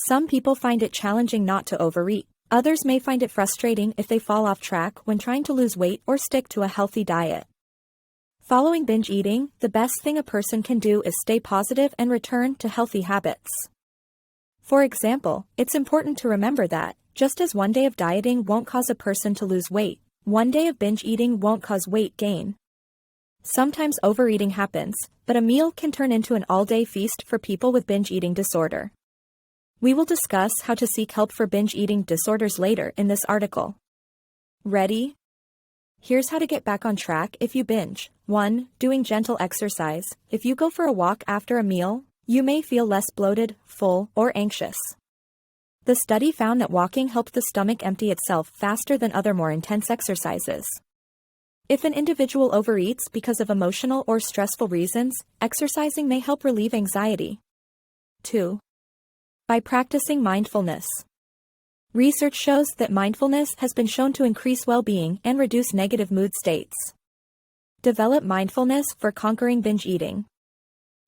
Some people find it challenging not to overeat. Others may find it frustrating if they fall off track when trying to lose weight or stick to a healthy diet. Following binge eating, the best thing a person can do is stay positive and return to healthy habits. For example, it's important to remember that, just as one day of dieting won't cause a person to lose weight, one day of binge eating won't cause weight gain. Sometimes overeating happens, but a meal can turn into an all-day feast for people with binge eating disorder. We will discuss how to seek help for binge eating disorders later in this article. Ready? Here's how to get back on track if you binge. 1. Doing gentle exercise. If you go for a walk after a meal, you may feel less bloated, full, or anxious. The study found that walking helped the stomach empty itself faster than other more intense exercises. If an individual overeats because of emotional or stressful reasons, exercising may help relieve anxiety. 2. By practicing mindfulness. Research shows that mindfulness has been shown to increase well-being and reduce negative mood states. Develop mindfulness for conquering binge eating.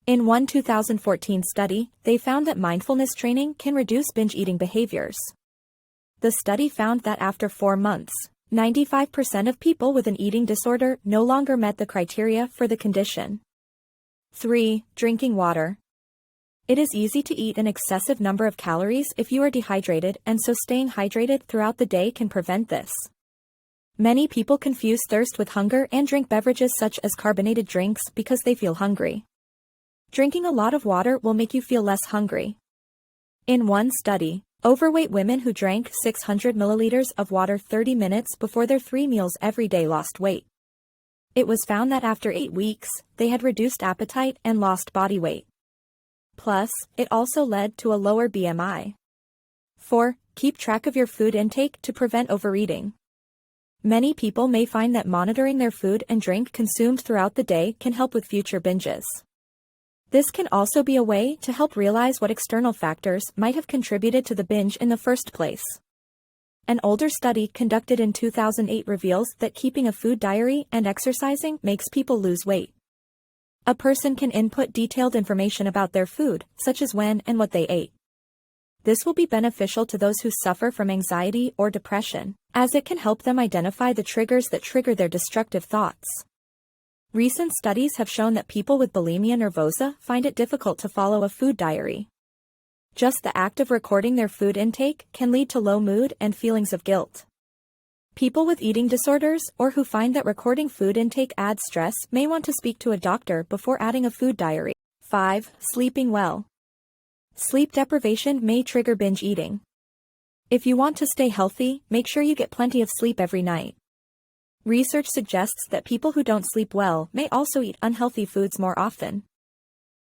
In one 2014 study, they found that mindfulness training can reduce binge eating behaviors. The study found that after 4 months, 95% of people with an eating disorder no longer met the criteria for the condition. 3. Drinking water. It is easy to eat an excessive number of calories if you are dehydrated, and so staying hydrated throughout the day can prevent this. Many people confuse thirst with hunger and drink beverages such as carbonated drinks because they feel hungry. Drinking a lot of water will make you feel less hungry. In one study, overweight women who drank 600 milliliters of water 30 minutes before their 3 meals every day lost weight. It was found that after 8 weeks, they had reduced appetite and lost body weight. Plus, it also led to a lower BMI. 4. Keep track of your food intake to prevent overeating. Many people may find that monitoring their food and drink consumed throughout the day can help with future binges. This can also be a way to help realize what external factors might have contributed to the binge in the first place. An older study conducted in 2008 reveals that keeping a food diary and exercising makes people lose weight. A person can input detailed information about their food, such as when and what they ate. This will be beneficial to those who suffer from anxiety or depression, as it can help them identify the triggers that trigger their destructive thoughts. Recent studies have shown that people with bulimia nervosa find it difficult to follow a food diary. Just the act of recording their food intake can lead to low mood and feelings of guilt. People with eating disorders or who find that recording food intake adds stress may want to speak to a doctor before adding a food diary. 5. Sleeping well. Sleep deprivation may trigger binge eating. If you want to stay healthy, make sure you get plenty of sleep every night. Research suggests that people who don't sleep well may also eat unhealthy foods more often.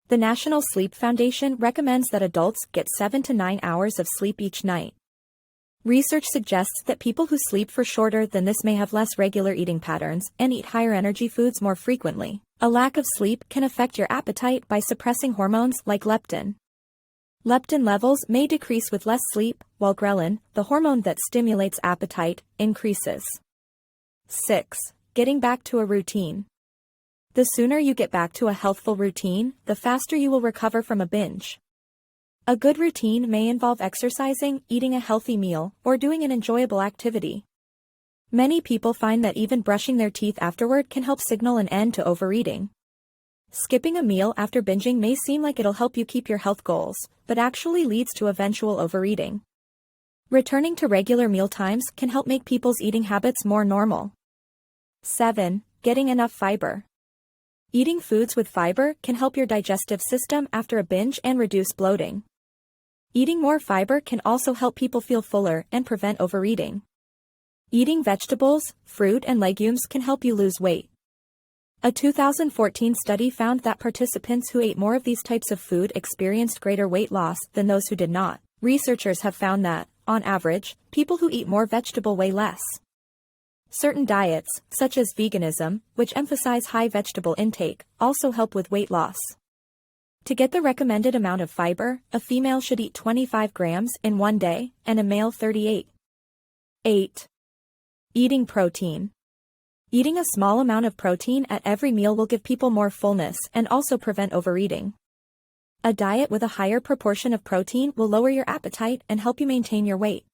The National Sleep Foundation recommends that adults get 7 to 9 hours of sleep each night. Research suggests that people who sleep for shorter than this may have less regular eating patterns and eat higher energy foods more frequently. A lack of sleep can affect your appetite by suppressing hormones like leptin. Leptin levels may decrease with less sleep, while ghrelin, the hormone that stimulates appetite, increases. 6. Getting back to a routine. The sooner you get back to a healthful routine, the faster you will recover from a binge. A good routine may involve exercising, eating a healthy meal, or doing an enjoyable activity. Many people find that even brushing their teeth afterward can help signal an end to overeating. Skipping a meal after binging may seem like it'll help you keep your health goals, but actually leads to eventual overeating. Returning to regular meal times can help make people's eating habits more normal. 7. Getting enough fiber. Eating foods with fiber can help your digestive system after a binge and reduce bloating. Eating more fiber can also help people feel fuller and prevent overeating. Eating vegetables, fruit, and legumes can help you lose weight. A 2014 study found that participants who ate more of these types of food experienced greater weight loss than those who did not. Researchers have found that, on average, people who eat more vegetable weigh less. Certain diets, such as veganism, which emphasize high vegetable intake, also help with weight loss. To get the recommended amount of fiber, a female should eat 25 grams in one day, and a male 38. 8. Eating protein. Eating a small amount of protein at every meal will give people more fullness and also prevent overeating. A diet with a higher proportion of protein will lower your appetite and help you maintain your weight.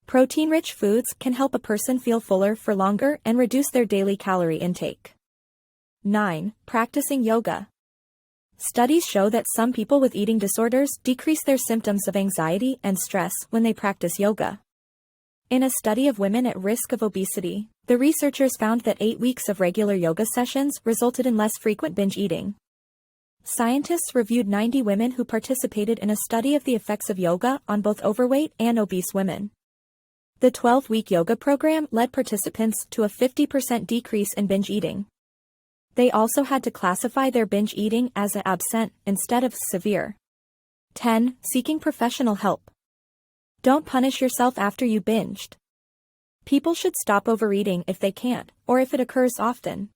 Protein-rich foods can help a person feel fuller for longer and reduce their daily calorie intake. 9. Practicing yoga. Studies show that some people with eating disorders decrease their symptoms of anxiety and stress when they practice yoga. In a study of women at risk of obesity, the researchers found that 8 weeks of regular yoga sessions resulted in less frequent binge eating. Scientists reviewed 90 women who participated in a study of the effects of yoga on both overweight and obese women. The 12-week yoga program led participants to a 50% decrease in binge eating. They also had to classify their binge eating as an absent instead of severe. 10. Seeking professional help. Don't punish yourself after you binged. People should stop overeating if they can't, or if it occurs often.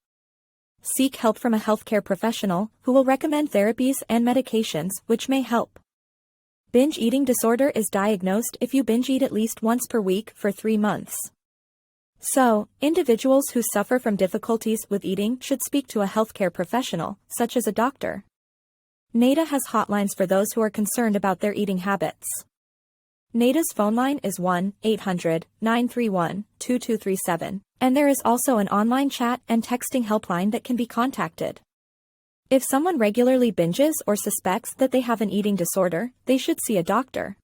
Seek help from a healthcare professional who will recommend therapies and medications which may help. Binge eating disorder is diagnosed if you binge eat at least once per week for 3 months. So, individuals who suffer from difficulties with eating should speak to a healthcare professional, such as a doctor. NADA has hotlines for those who are concerned about their eating habits. NADA's phone line is 1-800-931-2237, and there is also an online chat and texting helpline that can be contacted. If someone regularly binges or suspects that they have an eating disorder, they should see a doctor.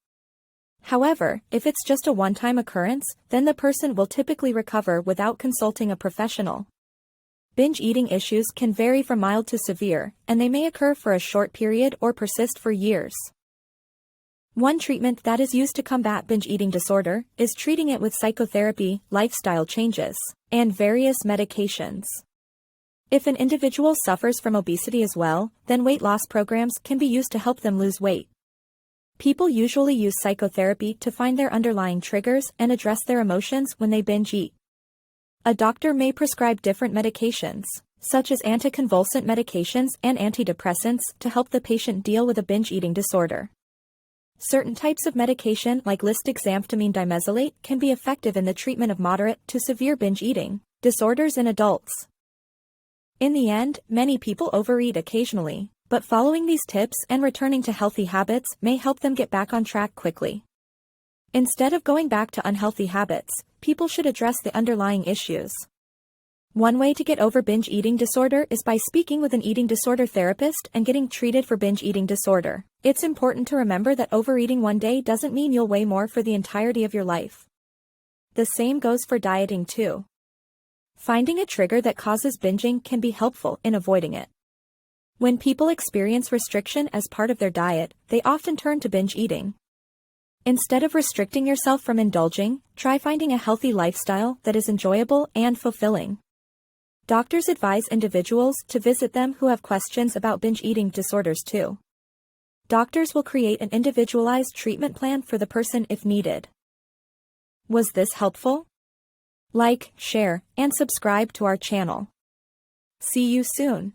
However, if it's just a one-time occurrence, then the person will typically recover without consulting a professional. Binge eating issues can vary from mild to severe, and they may occur for a short period or persist for years. One treatment that is used to combat binge eating disorder is treating it with psychotherapy, lifestyle changes, and various medications. If an individual suffers from obesity as well, then weight loss programs can be used to help them lose weight. People usually use psychotherapy to find their underlying triggers and address their emotions when they binge eat. A doctor may prescribe different medications, such as anticonvulsant medications and antidepressants, to help the patient deal with a binge eating disorder. Certain types of medication like lisdexamfetamine dimesylate can be effective in the treatment of moderate to severe binge eating disorders in adults. In the end, many people overeat occasionally, but following these tips and returning to healthy habits may help them get back on track quickly. Instead of going back to unhealthy habits, people should address the underlying issues. One way to get over binge eating disorder is by speaking with an eating disorder therapist and getting treated for binge eating disorder. It's important to remember that overeating one day doesn't mean you'll weigh more for the entirety of your life. The same goes for dieting too. Finding a trigger that causes binging can be helpful in avoiding it. When people experience restriction as part of their diet, they often turn to binge eating. Instead of restricting yourself from indulging, try finding a healthy lifestyle that is enjoyable and fulfilling. Doctors advise individuals to visit them who have questions about binge eating disorders too. Doctors will create an individualized treatment plan for the person if needed. Was this helpful? Like, share, and subscribe to our channel. See you soon.